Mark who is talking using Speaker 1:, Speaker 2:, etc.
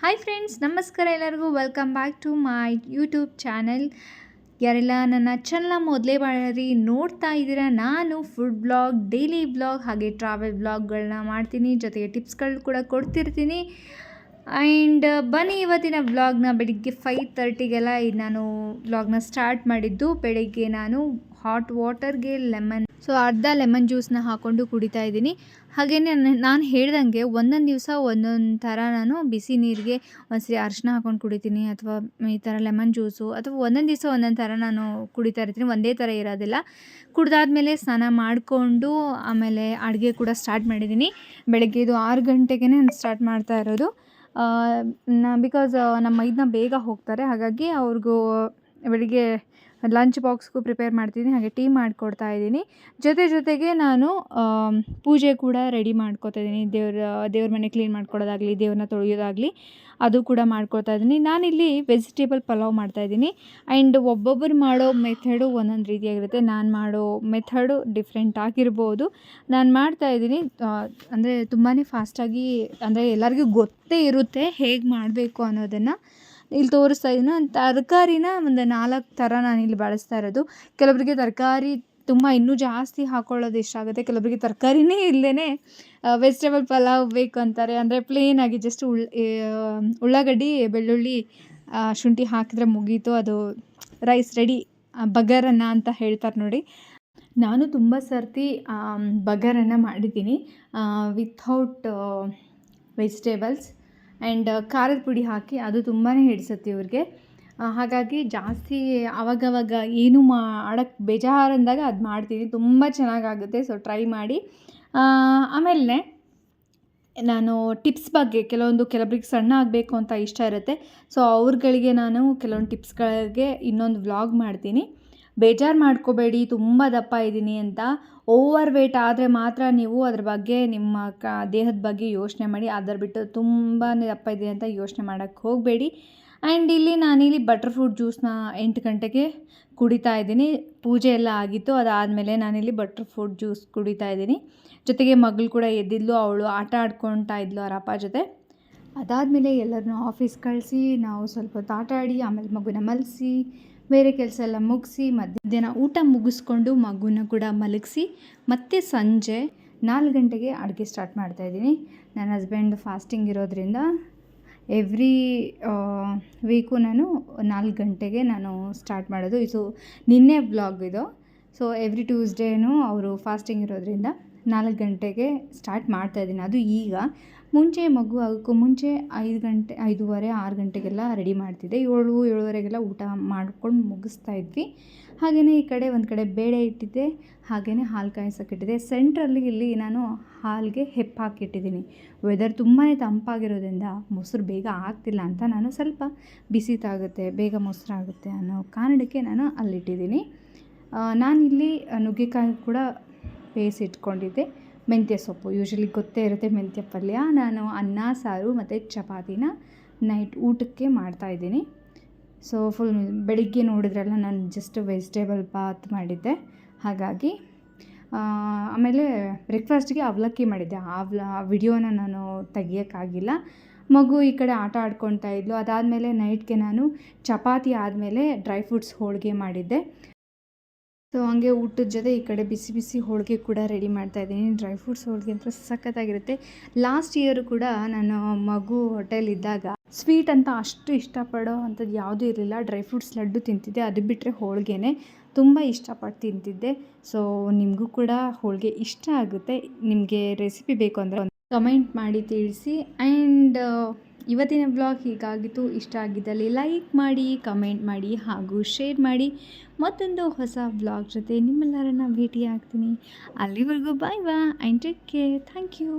Speaker 1: Hi friends, ನಮಸ್ಕಾರ ಎಲ್ಲರಿಗೂ. Welcome back to my YouTube channel. ಯಾರೆಲ್ಲ ನನ್ನ ಚಾನಲ್ನ ಮೊದಲೇ ಬಾರಿ ನೋಡ್ತಾ ಇದ್ದೀರಾ, ನಾನು ಫುಡ್ ಬ್ಲಾಗ್, ಡೈಲಿ ಬ್ಲಾಗ್ ಹಾಗೆ ಟ್ರಾವೆಲ್ ಬ್ಲಾಗ್ಗಳನ್ನ ಮಾಡ್ತೀನಿ, ಜೊತೆಗೆ ಟಿಪ್ಸ್ಗಳು ಕೂಡ ಕೊಡ್ತಿರ್ತೀನಿ. ಆ್ಯಂಡ್ ಬನ್ನಿ, ಇವತ್ತಿನ ವ್ಲಾಗ್ನ ಬೆಳಿಗ್ಗೆ 5:30ಗೆಲ್ಲ ನಾನು ವ್ಲಾಗ್ನ ಸ್ಟಾರ್ಟ್ ಮಾಡಿದ್ದು. ಬೆಳಿಗ್ಗೆ ನಾನು ಹಾಟ್ ವಾಟರ್ಗೆ ಅರ್ಧ ಲೆಮನ್ ಜ್ಯೂಸನ್ನ ಹಾಕ್ಕೊಂಡು ಕುಡಿತಾ ಇದ್ದೀನಿ. ಹಾಗೆಯೇ ನಾನು ಹೇಳ್ದಂಗೆ ಒಂದೊಂದು ದಿವಸ ಒಂದೊಂದು ಥರ ನಾನು ಬಿಸಿ ನೀರಿಗೆ ಒಂದ್ಸರಿ ಅರಿಶಿನ ಹಾಕ್ಕೊಂಡು ಕುಡಿತೀನಿ, ಅಥವಾ ಈ ಥರ ಲೆಮನ್ ಜ್ಯೂಸು, ಅಥವಾ ಒಂದೊಂದು ದಿವಸ ಒಂದೊಂದು ಥರ ನಾನು ಕುಡಿತಾ ಇರ್ತೀನಿ, ಒಂದೇ ಥರ ಇರೋದಿಲ್ಲ. ಕುಡ್ದಾದ್ಮೇಲೆ ಸ್ನಾನ ಮಾಡಿಕೊಂಡು ಆಮೇಲೆ ಅಡುಗೆ ಕೂಡ ಸ್ಟಾರ್ಟ್ ಮಾಡಿದ್ದೀನಿ. ಬೆಳಗ್ಗೆ ಇದು 6 ಗಂಟೆಗೆ ನಾನು ಸ್ಟಾರ್ಟ್ ಮಾಡ್ತಾ ಇರೋದು. ಬಿಕಾಸ್ ನಮ್ಮ ಮೈದನ ಬೇಗ ಹೋಗ್ತಾರೆ, ಹಾಗಾಗಿ ಅವ್ರಿಗೂ ಬೆಳಿಗ್ಗೆ ಲಂಚ್ ಬಾಕ್ಸ್ಗೂ ಪ್ರಿಪೇರ್ ಮಾಡ್ತಿದ್ದೀನಿ, ಹಾಗೆ ಟೀ ಮಾಡಿಕೊಡ್ತಾ ಇದ್ದೀನಿ. ಜೊತೆಗೆ ನಾನು ಪೂಜೆ ಕೂಡ ರೆಡಿ ಮಾಡ್ಕೊತಾ ಇದ್ದೀನಿ. ದೇವ್ರ ಮನೆ ಕ್ಲೀನ್ ಮಾಡ್ಕೊಡೋದಾಗಲಿ, ದೇವ್ರನ್ನ ತೊಳೆಯೋದಾಗಲಿ ಅದು ಕೂಡ ಮಾಡ್ಕೊಳ್ತಾ ಇದ್ದೀನಿ. ನಾನಿಲ್ಲಿ ವೆಜಿಟೇಬಲ್ ಪಲಾವ್ ಮಾಡ್ತಾಯಿದ್ದೀನಿ. ಆ್ಯಂಡ್ ಒಬ್ಬೊಬ್ಬರು ಮಾಡೋ ಮೆಥಡು ಒಂದೊಂದು ರೀತಿಯಾಗಿರುತ್ತೆ. ನಾನು ಮಾಡೋ ಮೆಥಡು ಡಿಫ್ರೆಂಟ್ ಆಗಿರ್ಬೋದು. ನಾನು ಮಾಡ್ತಾಯಿದ್ದೀನಿ ಅಂದರೆ ತುಂಬಾ ಫಾಸ್ಟಾಗಿ, ಅಂದರೆ ಎಲ್ಲರಿಗೂ ಗೊತ್ತೇ ಇರುತ್ತೆ ಹೇಗೆ ಮಾಡಬೇಕು ಅನ್ನೋದನ್ನು. ಇಲ್ಲಿ ತೋರಿಸ್ತಾ ಇದ್ದೀನಿ. ತರಕಾರಿನ ಒಂದು 4 ಥರ ನಾನಿಲ್ಲಿ ಬಳಸ್ತಾ ಇರೋದು. ಕೆಲವರಿಗೆ ತರಕಾರಿ ತುಂಬ ಇನ್ನೂ ಜಾಸ್ತಿ ಹಾಕ್ಕೊಳ್ಳೋದು ಇಷ್ಟ ಆಗುತ್ತೆ, ಕೆಲವರಿಗೆ ತರಕಾರಿನೇ ಇಲ್ಲದೇ ವೆಜಿಟೇಬಲ್ ಪಲಾವ್ ಬೇಕು ಅಂತಾರೆ. ಅಂದರೆ ಪ್ಲೇನಾಗಿ ಜಸ್ಟ್ ಉಳ್ಳಾಗಡ್ಡಿ, ಬೆಳ್ಳುಳ್ಳಿ, ಶುಂಠಿ ಹಾಕಿದ್ರೆ ಮುಗೀತು, ಅದು ರೈಸ್ ರೆಡಿ, ಬಗಾರನ್ನ ಅಂತ ಹೇಳ್ತಾರೆ ನೋಡಿ. ನಾನು ತುಂಬ ಸರ್ತಿ ಬಗಾರನ್ನ ಮಾಡಿದ್ದೀನಿ ವಿಥೌಟ್ ವೆಜಿಟೇಬಲ್ಸ್ ಆ್ಯಂಡ್ ಖಾರದ ಪುಡಿ ಹಾಕಿ. ಅದು ತುಂಬಾ ಹಿಡಿಸುತ್ತೆ ಇವ್ರಿಗೆ. ಹಾಗಾಗಿ ಜಾಸ್ತಿ ಆವಾಗವಾಗ ಏನು ಮಾಡೋಕ್ಕೆ ಬೇಜಾರು ಅಂದಾಗ ಅದು ಮಾಡ್ತೀನಿ, ತುಂಬ ಚೆನ್ನಾಗಾಗುತ್ತೆ. ಸೊ ಟ್ರೈ ಮಾಡಿ. ಆಮೇಲೆ ನಾನು ಟಿಪ್ಸ್ ಬಗ್ಗೆ ಕೆಲವೊಬ್ಬರಿಗೆ ಸಣ್ಣ ಆಗಬೇಕು ಅಂತ ಇಷ್ಟ ಇರುತ್ತೆ. ಸೊ ಅವ್ರುಗಳಿಗೆ ನಾನು ಕೆಲವೊಂದು ಟಿಪ್ಸ್ಗಳಿಗೆ ಇನ್ನೊಂದು ವ್ಲಾಗ್ ಮಾಡ್ತೀನಿ. ಬೇಜಾರು ಮಾಡ್ಕೋಬೇಡಿ ತುಂಬ ದಪ್ಪ ಇದ್ದೀನಿ ಅಂತ. ಓವರ್ ವೇಟ್ ಆದರೆ ಮಾತ್ರ ನೀವು ಅದ್ರ ಬಗ್ಗೆ ನಿಮ್ಮ ದೇಹದ ಬಗ್ಗೆ ಯೋಚನೆ ಮಾಡಿ, ಅದರ ಬಿಟ್ಟು ತುಂಬಾ ದಪ್ಪ ಇದ್ದೀನಿ ಅಂತ ಯೋಚನೆ ಮಾಡೋಕ್ಕೆ ಹೋಗಬೇಡಿ. ಆ್ಯಂಡ್ ನಾನಿಲ್ಲಿ ಬಟರ್ ಫ್ರೂಟ್ ಜ್ಯೂಸನ್ನ 8 ಗಂಟೆಗೆ ಕುಡಿತಾ ಇದ್ದೀನಿ. ಪೂಜೆ ಎಲ್ಲ ಆಗಿತ್ತು, ಅದಾದಮೇಲೆ ನಾನಿಲ್ಲಿ ಬಟರ್ ಫ್ರೂಟ್ ಜ್ಯೂಸ್ ಕುಡಿತಾ ಇದ್ದೀನಿ. ಜೊತೆಗೆ ಮಗಳು ಕೂಡ ಎದ್ದಿದ್ಲು, ಅವಳು ಆಟ ಆಡ್ಕೊಳ್ತಾ ಇದ್ಲು ಅವರ ಅಪ್ಪ ಜೊತೆ. ಅದಾದಮೇಲೆ ಎಲ್ಲರನ್ನೂ ಆಫೀಸ್ ಕಳಿಸಿ, ನಾವು ಸ್ವಲ್ಪ ಹೊತ್ತು ಆಟ ಆಡಿ, ಆಮೇಲೆ ಮಗುನ ಮಲಗಿಸಿ, ಬೇರೆ ಕೆಲಸ ಎಲ್ಲ ಮುಗಿಸಿ, ಮಧ್ಯಾಹ್ನ ಊಟ ಮುಗಿಸ್ಕೊಂಡು ಮಗುನ ಕೂಡ ಮಲಗಿಸಿ, ಮತ್ತು ಸಂಜೆ 4 ಗಂಟೆಗೆ ಅಡುಗೆ ಸ್ಟಾರ್ಟ್ ಮಾಡ್ತಾಯಿದ್ದೀನಿ. ನನ್ನ ಹಸ್ಬೆಂಡ್ ಫಾಸ್ಟಿಂಗ್ ಇರೋದ್ರಿಂದ ಎವ್ರಿ ವೀಕು ನಾನು 4 ಗಂಟೆಗೆ ನಾನು ಸ್ಟಾರ್ಟ್ ಮಾಡೋದು. ಇದು ನಿನ್ನೆ ವ್ಲಾಗ್ ಇದು. ಸೊ ಎವ್ರಿ ಟ್ಯೂಸ್ಡೇನೂ ಅವರು ಫಾಸ್ಟಿಂಗ್ ಇರೋದ್ರಿಂದ 4 ಗಂಟೆಗೆ ಸ್ಟಾರ್ಟ್ ಮಾಡ್ತಾಯಿದ್ದೀನಿ. ಅದು ಈಗ ಮುಂಚೆ ಮಗು ಆಗೋಕ್ಕೂ ಮುಂಚೆ 5 ಗಂಟೆ, 5:30, 6 ಗಂಟೆಗೆಲ್ಲ ರೆಡಿ ಮಾಡ್ತಿದ್ದೆ. 7:30ಗೆಲ್ಲ ಊಟ ಮಾಡ್ಕೊಂಡು ಮುಗಿಸ್ತಾ ಇದ್ವಿ. ಹಾಗೆಯೇ ಈ ಕಡೆ ಒಂದು ಕಡೆ ಬೇಳೆ ಇಟ್ಟಿದ್ದೆ, ಹಾಗೆಯೇ ಹಾಲು ಕಾಯಿಸೋಕ್ಕಿಟ್ಟಿದ್ದೆ. ಸೆಂಟ್ರಲ್ಲಿ ಇಲ್ಲಿ ನಾನು ಹಾಲಿಗೆ ಹೆಪ್ಪು ಹಾಕಿಟ್ಟಿದ್ದೀನಿ. ವೆದರ್ ತುಂಬಾ ತಂಪಾಗಿರೋದ್ರಿಂದ ಮೊಸರು ಬೇಗ ಆಗ್ತಿಲ್ಲ ಅಂತ ನಾನು ಸ್ವಲ್ಪ ಬಿಸಿ ತಾಗುತ್ತೆ, ಬೇಗ ಮೊಸರಾಗುತ್ತೆ ಅನ್ನೋ ಕಾರಣಕ್ಕೆ ನಾನು ಅಲ್ಲಿಟ್ಟಿದ್ದೀನಿ. ನಾನಿಲ್ಲಿ ನುಗ್ಗೆಕಾಯಿ ಕೂಡ ಬೇಯಿಸಿಟ್ಕೊಂಡಿದ್ದೆ. ಮೆಂತ್ಯ ಸೊಪ್ಪು ಯೂಶ್ವಲಿ ಗೊತ್ತೇ ಇರುತ್ತೆ, ಮೆಂತ್ಯ ಪಲ್ಯ. ನಾನು ಅನ್ನ, ಸಾರು ಮತ್ತು ಚಪಾತಿನ ನೈಟ್ ಊಟಕ್ಕೆ ಮಾಡ್ತಾಯಿದ್ದೀನಿ. ಸೊ ಫುಲ್ ಬೆಳಿಗ್ಗೆ ನೋಡಿದ್ರಲ್ಲ, ನಾನು ಜಸ್ಟ್ ವೆಜಿಟೇಬಲ್ ಬಾತ್ ಮಾಡಿದ್ದೆ. ಹಾಗಾಗಿ ಆಮೇಲೆ ಬ್ರೇಕ್ಫಾಸ್ಟ್ಗೆ ಅವಲಕ್ಕಿ ಮಾಡಿದ್ದೆ. ವಿಡಿಯೋನ ನಾನು ತೆಗಿಯೋಕ್ಕಾಗಿಲ್ಲ. ಮಗು ಈ ಕಡೆ ಆಟ ಆಡ್ಕೊಳ್ತಾ ಇದ್ಲು. ಅದಾದಮೇಲೆ ನೈಟ್ಗೆ ನಾನು ಚಪಾತಿ ಆದಮೇಲೆ ಡ್ರೈ ಫ್ರೂಟ್ಸ್ ಹೋಳಿಗೆ ಮಾಡಿದ್ದೆ. ಸೊ ಹಂಗೆ ಊಟದ ಜೊತೆ ಈ ಕಡೆ ಬಿಸಿ ಬಿಸಿ ಹೋಳಿಗೆ ಕೂಡ ರೆಡಿ ಮಾಡ್ತಾಯಿದ್ದೀನಿ. ಡ್ರೈ ಫ್ರೂಟ್ಸ್ ಹೋಳಿಗೆ ಅಂತ ಸಖತ್ತಾಗಿರುತ್ತೆ. ಲಾಸ್ಟ್ ಇಯರು ಕೂಡ ನಾನು ಮಗು ಹೊಟ್ಟೆಲಿದ್ದಾಗ ಸ್ವೀಟ್ ಅಂತ ಅಷ್ಟು ಇಷ್ಟಪಡೋ ಅಂಥದ್ದು ಯಾವುದೂ ಇರಲಿಲ್ಲ. ಡ್ರೈ ಫ್ರೂಟ್ಸ್ ಲಡ್ಡು ತಿಂತಿದ್ದೆ, ಅದು ಬಿಟ್ಟರೆ ಹೋಳಿಗೆನೇ ತುಂಬ ಇಷ್ಟಪಟ್ಟು ತಿಂತಿದ್ದೆ. ಸೊ ನಿಮಗೂ ಕೂಡ ಹೋಳಿಗೆ ಇಷ್ಟ ಆಗುತ್ತೆ. ನಿಮಗೆ ರೆಸಿಪಿ ಬೇಕು ಅಂದರೆ ಕಮೆಂಟ್ ಮಾಡಿ ತಿಳಿಸಿ. ಆ್ಯಂಡ್ ಇವತ್ತಿನ ಬ್ಲಾಗ್ ಹೀಗಾಗಿತ್ತು. ಇಷ್ಟ ಆಗಿದ್ದಲ್ಲಿ ಲೈಕ್ ಮಾಡಿ, ಕಮೆಂಟ್ ಮಾಡಿ ಹಾಗೂ ಶೇರ್ ಮಾಡಿ. ಮತ್ತೊಂದು ಹೊಸ ಬ್ಲಾಗ್ ಜೊತೆ ನಿಮ್ಮೆಲ್ಲರನ್ನ ಭೇಟಿ ಆಗ್ತೀನಿ. ಅಲ್ಲಿವರೆಗೂ bye and take care. Thank you.